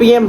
PM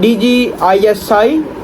DG ISI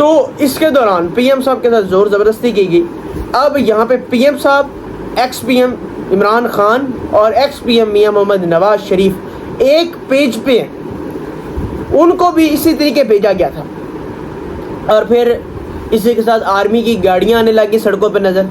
تو اس کے دوران پی ایم صاحب کے ساتھ زور زبردستی کی گئی. اب یہاں پہ پی ایم صاحب, ex P M Imran Khan اور ایکس پی ایم میاں محمد نواز شریف ایک پیج پہ ہیں. ان کو بھی اسی طریقے بھیجا گیا تھا. اور پھر اسی کے ساتھ آرمی کی گاڑیاں آنے لگی سڑکوں پہ نظر,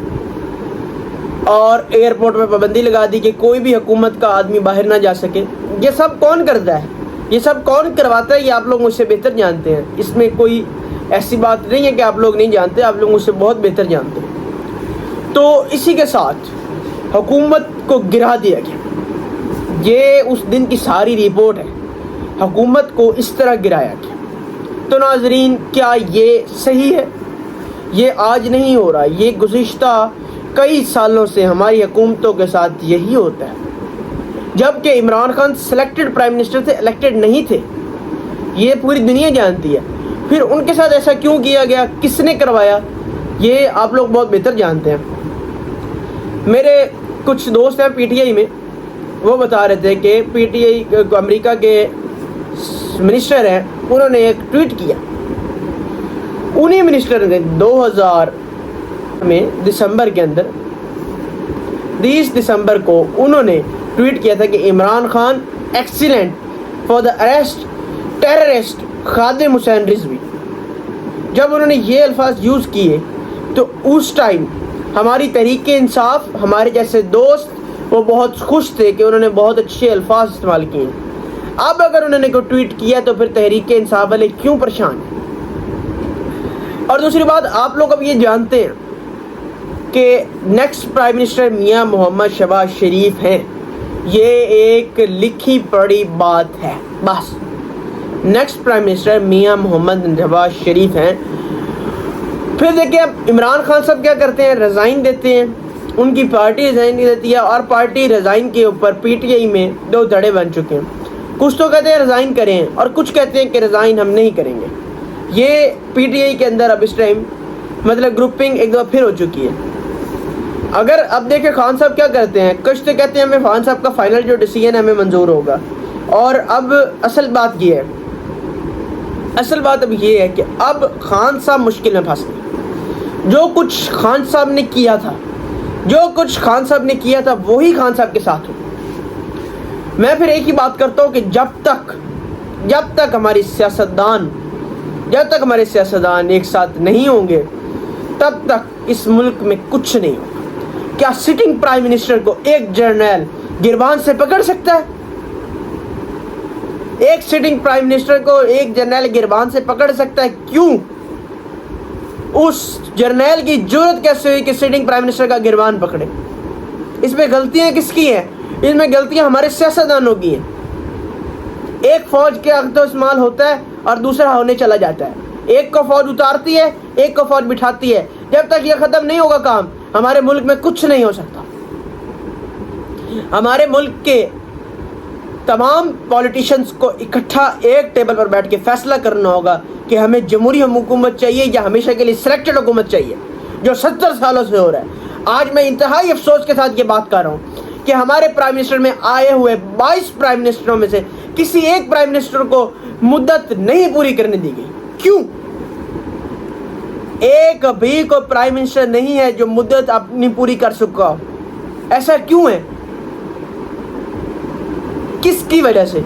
اور ایئرپورٹ پہ پابندی لگا دی کہ کوئی بھی حکومت کا آدمی باہر نہ جا سکے. یہ سب کون کرتا ہے, یہ سب کون کرواتا ہے, یہ آپ لوگ مجھ سے بہتر جانتے ہیں. اس میں کوئی ایسی بات نہیں ہے کہ آپ لوگ نہیں جانتے, آپ لوگ مجھ سے بہت بہتر جانتے ہیں. تو اسی کے ساتھ حکومت کو گرا دیا گیا. یہ اس دن کی ساری رپورٹ ہے, حکومت کو اس طرح گرایا گیا. تو ناظرین, کیا یہ صحیح ہے؟ یہ آج نہیں ہو رہا, یہ گزشتہ کئی سالوں سے ہماری حکومتوں کے ساتھ یہی ہوتا ہے. جبکہ Imran Khan selected prime minister تھے, الیکٹڈ نہیں تھے, یہ پوری دنیا جانتی ہے. پھر ان کے ساتھ ایسا کیوں کیا گیا, کس نے کروایا, یہ آپ لوگ بہت بہتر جانتے ہیں. میرے کچھ دوست ہیں پی ٹی آئی میں, وہ بتا رہے تھے کہ پی ٹی آئی امریکہ کے منسٹر ہیں, انہوں نے ایک ٹویٹ کیا. انہی منسٹر نے 2000 میں دسمبر کے اندر 30 دسمبر کو انہوں نے ٹویٹ کیا تھا کہ Imran Khan excellent for the arrest terrorist Khadim Hussain Rizvi. جب انہوں نے یہ الفاظ یوز کیے تو اس ٹائم ہماری تحریک انصاف, ہمارے جیسے دوست, وہ بہت خوش تھے کہ انہوں نے بہت اچھے الفاظ استعمال کیے. اب اگر انہوں نے کوئی ٹویٹ کیا تو پھر تحریک انصاف والے کیوں پریشان ہیں؟ اور دوسری بات, آپ لوگ اب یہ جانتے ہیں کہ نیکسٹ پرائم منسٹر میاں محمد شہباز شریف ہیں. یہ ایک لکھی پڑھی بات ہے, بس نیکسٹ پرائم منسٹر میاں محمد شہباز شریف ہیں. پھر دیکھیں اب عمران خان صاحب کیا کرتے ہیں, ریزائن دیتے ہیں. ان کی پارٹی ریزائن دیتی ہے, اور پارٹی ریزائن کے اوپر پی ٹی آئی میں دو دھڑے بن چکے ہیں. کچھ تو کہتے ہیں ریزائن کریں, اور کچھ کہتے ہیں کہ ریزائن ہم نہیں کریں گے. یہ پی ٹی آئی کے اندر اب اس ٹائم مطلب گروپنگ ایک دفعہ پھر ہو چکی ہے. اگر اب دیکھیں خان صاحب کیا کرتے ہیں, کچھ تو کہتے ہیں ہمیں خان صاحب کا فائنل جو ڈیسیژن ہے ہمیں منظور ہوگا. اور اب اصل بات یہ ہے, اصل بات اب یہ ہے کہ اب خان صاحب مشکل میں پھنس گئے. جو کچھ خان صاحب نے کیا تھا, جو کچھ خان صاحب نے کیا تھا وہی خان صاحب کے ساتھ ہو. میں پھر ایک ہی بات کرتا ہوں کہ جب تک ہمارے سیاستدان ایک ساتھ نہیں ہوں گے, تب تک اس ملک میں کچھ نہیں ہوگا. کیا سٹنگ پرائم منسٹر کو ایک جرنیل گربان سے پکڑ سکتا ہے؟ ایک سٹنگ پرائم منسٹر کو ایک جرنیل گربان سے پکڑ سکتا ہے؟ کیوں؟ اس جرنیل کی جرت کیسے ہوئی کہ سٹنگ پرائم منسٹر کا گربان پکڑے؟ اس میں غلطیاں کس کی ہیں؟ اس میں غلطیاں ہمارے سیاستدانوں کی ہیں. ایک فوج کے حق تو استعمال ہوتا ہے اور دوسرا ہونے چلا جاتا ہے. ایک کو فوج اتارتی ہے, ایک کو فوج بٹھاتی ہے. جب تک یہ ختم نہیں ہوگا کام, ہمارے ملک میں کچھ نہیں ہو سکتا. ہمارے ملک کے تمام پولیٹیشنز کو اکٹھا ایک ٹیبل پر بیٹھ کے فیصلہ کرنا ہوگا کہ ہمیں جمہوری حکومت چاہیے یا ہمیشہ کے لیے سلیکٹڈ حکومت چاہیے, جو 70 سالوں سے ہو رہا ہے. آج میں انتہائی افسوس کے ساتھ یہ بات کر رہا ہوں کہ ہمارے پرائم منسٹر میں آئے ہوئے 22 پرائم منسٹروں میں سے کسی ایک پرائم منسٹر کو مدت نہیں پوری کرنے دی گئی. کیوں؟ ایک بھی کو پرائم منسٹر نہیں ہے جو مدت اپنی پوری کر سکا ہو. ایسا کیوں ہے؟ کس کی وجہ سے؟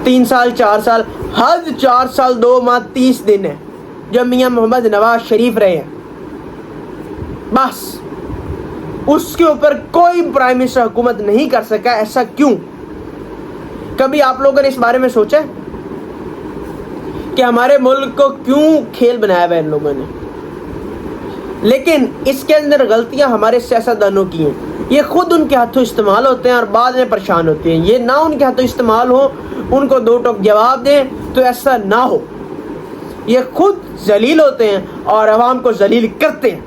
3 سال 4 سال, حد 4 سال 2 ماہ 30 دن ہے جو میاں محمد نواز شریف رہے ہیں. بس اس کے اوپر کوئی پرائم منسٹر حکومت نہیں کر سکا. ایسا کیوں؟ کبھی آپ لوگوں نے اس بارے میں سوچا کہ ہمارے ملک کو کیوں کھیل بنایا ہوا ہے ان لوگوں نے؟ لیکن اس کے اندر غلطیاں ہمارے سیاستدانوں کی ہیں. یہ خود ان کے ہاتھوں استعمال ہوتے ہیں اور بعد میں پریشان ہوتے ہیں. یہ نہ ان کے ہاتھوں استعمال ہو, ان کو 2 ٹوک جواب دیں, تو ایسا نہ ہو. یہ خود ذلیل ہوتے ہیں اور عوام کو ذلیل کرتے ہیں.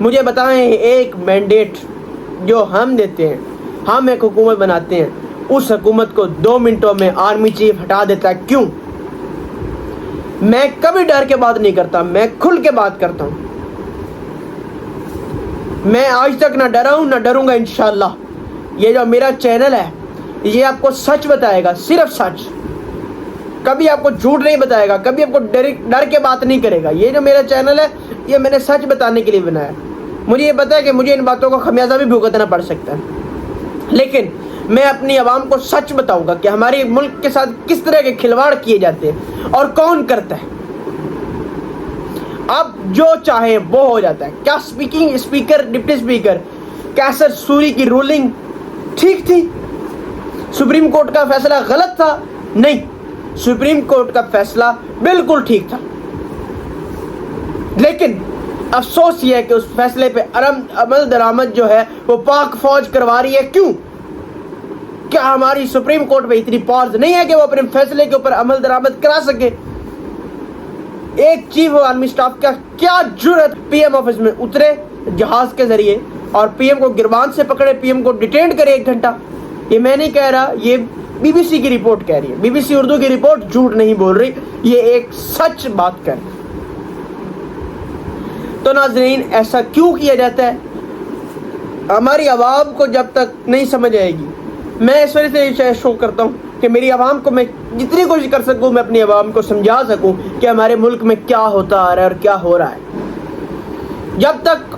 مجھے بتائیں, ایک مینڈیٹ جو ہم دیتے ہیں, ہم ایک حکومت بناتے ہیں, اس حکومت کو 2 منٹوں میں آرمی چیف ہٹا دیتا ہے. کیوں؟ میں کبھی ڈر کے بات نہیں کرتا, میں کھل کے بات کرتا ہوں. میں آج تک نہ ڈرا ہوں نہ ڈروں گا انشاءاللہ. یہ جو میرا چینل ہے یہ آپ کو سچ بتائے گا, صرف سچ. کبھی آپ کو جھوٹ نہیں بتائے گا, کبھی آپ کو ڈر کے بات نہیں کرے گا. یہ جو میرا چینل ہے یہ میں نے سچ بتانے کے لیے بنایا. مجھے یہ پتا ہے کہ مجھے ان باتوں کا خمیازہ بھی بھگتنا پڑ سکتا ہے, لیکن میں اپنی عوام کو سچ بتاؤں گا کہ ہمارے ملک کے ساتھ کس طرح کے کھلواڑ کیے جاتے ہیں اور کون کرتا ہے. اب جو چاہے وہ ہو جاتا ہے. کیا اسپیکر ڈپٹی اسپیکر کیسر سوری کی رولنگ ٹھیک تھی؟ سپریم کورٹ کا فیصلہ غلط تھا؟ نہیں, سپریم کورٹ کا فیصلہ بالکل ٹھیک تھا. لیکن افسوس یہ ہے کہ اس فیصلے پہ عمل درآمد جو ہے وہ پاک فوج کروا رہی ہے. کیوں؟ کیا ہماری سپریم کورٹ میں اتنی پاورز نہیں ہے کہ وہ اپنے فیصلے کے اوپر عمل درآمد کرا سکے؟ ایک چیف آف آرمی اسٹاف کا کیا جرأت پی ایم آفس میں اترے جہاز کے ذریعے اور پی ایم کو گربان سے پکڑے, پی ایم کو ڈیٹینڈ کرے 1 گھنٹہ. یہ میں نہیں کہہ رہا, یہ بی بی سی کی رپورٹ کہہ رہی ہے. بی بی سی اردو کی رپورٹ جھوٹ نہیں بول رہی, یہ ایک سچ بات کر. تو ناظرین ایسا کیوں کیا جاتا ہے؟ ہماری عوام کو جب تک نہیں سمجھ آئے گی, میں اس وجہ سے شو کرتا ہوں کہ میری عوام کو میں جتنی کوشش کر سکوں میں اپنی عوام کو سمجھا سکوں کہ ہمارے ملک میں کیا ہوتا آ رہا ہے اور کیا ہو رہا ہے. جب تک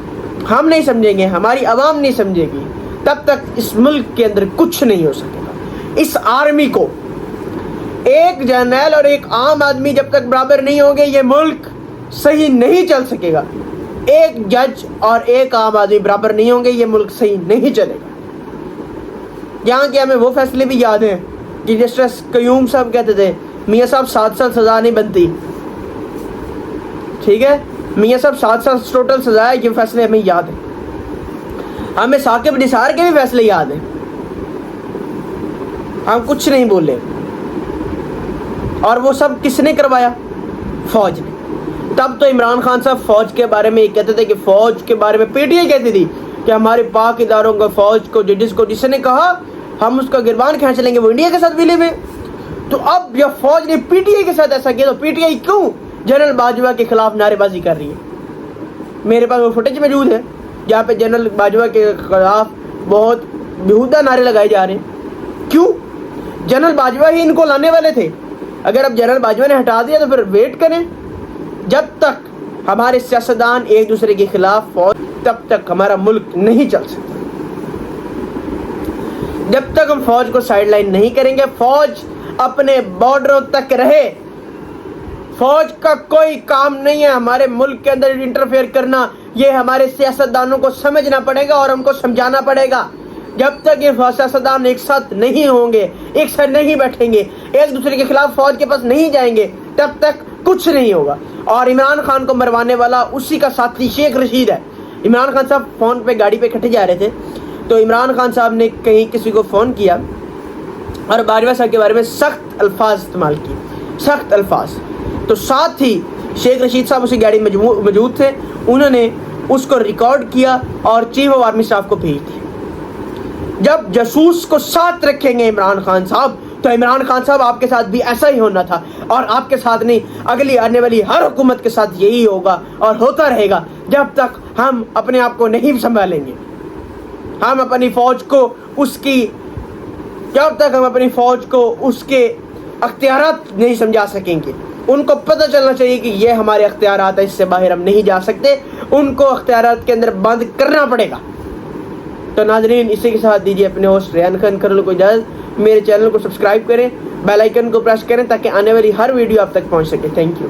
ہم نہیں سمجھیں گے, ہماری عوام نہیں سمجھے گی, تب تک اس ملک کے اندر کچھ نہیں ہو سکے گا. اس آرمی کو ایک جرنیل اور ایک عام آدمی جب تک برابر نہیں ہوں گے یہ ملک صحیح نہیں چل سکے گا. ایک جج اور ایک عام آدمی برابر نہیں ہوں گے یہ ملک صحیح نہیں چلے گا. یہاں کے ہمیں وہ فیصلے بھی یاد ہیں کہ جسٹس قیوم صاحب کہتے تھے میاں صاحب 7 سال سزا نہیں بنتی. ٹھیک ہے, میاں صاحب 7 سال ٹوٹل سزا ہے, یہ فیصلے ہمیں یاد ہیں. ہمیں ثاقب نثار کے بھی فیصلے یاد ہیں, ہم کچھ نہیں بولے. اور وہ سب کس نے کروایا؟ فوج نے. تب تو عمران خان صاحب فوج کے بارے میں یہ کہتے تھے کہ فوج کے بارے میں پی ٹی آئی کہتی تھی کہ ہمارے پاک اداروں کو, فوج کو, ججز کو جس نے کہا ہم اس کا گربان کھینچ لیں گے وہ انڈیا کے ساتھ ملے ہوئے. تو اب جب فوج نے پی ٹی آئی کے ساتھ ایسا کیا تو پی ٹی آئی کیوں جنرل باجوہ کے خلاف نعرے بازی کر رہی ہے؟ میرے پاس وہ فوٹیج موجود ہے جہاں پہ جنرل باجوہ کے خلاف بہت بیہودہ نعرے لگائے جا رہے ہیں. کیوں؟ جنرل باجوہ ہی ان کو لانے والے تھے. اگر اب جنرل باجوہ نے ہٹا دیا تو پھر ویٹ کریں. جب تک ہمارے سیاستدان ایک دوسرے کے خلاف فوج, تب تک ہمارا ملک نہیں چل سکتا. جب تک ہم فوج کو سائیڈ لائن نہیں کریں گے, فوج اپنے بارڈروں تک رہے. فوج کا کوئی کام نہیں ہے ہمارے ملک کے اندر انٹرفیئر کرنا. یہ ہمارے سیاستدانوں کو سمجھنا پڑے گا اور ہم کو سمجھانا پڑے گا. جب تک یہ سیاستدان ایک ساتھ نہیں ہوں گے, ایک ساتھ نہیں بیٹھیں گے, ایک دوسرے کے خلاف فوج کے پاس نہیں جائیں گے, تب تک کچھ نہیں ہوگا. اور عمران خان کو مروانے والا اسی کا ساتھی شیخ رشید ہے. عمران خان صاحب فون پہ گاڑی پہ اکٹھے جا رہے تھے تو عمران خان صاحب نے کہیں کسی کو فون کیا اور باجوہ صاحب کے بارے میں سخت الفاظ استعمال کیے, سخت الفاظ. تو ساتھ ہی شیخ رشید صاحب اسی گاڑی میں موجود تھے, انہوں نے اس کو ریکارڈ کیا اور چیف آف آرمی اسٹاف کو بھیج دیا. جب جاسوس کو ساتھ رکھیں گے عمران خان صاحب تو عمران خان صاحب آپ کے ساتھ بھی ایسا ہی ہونا تھا, اور آپ کے ساتھ نہیں اگلی آنے والی ہر حکومت کے ساتھ یہی ہوگا اور ہوتا رہے گا جب تک ہم اپنے آپ کو نہیں سنبھالیں گے. ہم اپنی فوج کو جب تک ہم اپنی فوج کو اس کے اختیارات نہیں سمجھا سکیں گے. ان کو پتہ چلنا چاہیے کہ یہ ہمارے اختیارات ہیں, اس سے باہر ہم نہیں جا سکتے. ان کو اختیارات کے اندر بند کرنا پڑے گا. تو ناظرین اسی کے ساتھ دیجیے اپنے ہوسٹ ریان خان کھرلو کو اجازت. میرے چینل کو سبسکرائب کریں, بیل آئیکن کو پریس کریں تاکہ آنے والی ہر ویڈیو آپ تک پہنچ سکے. Thank you.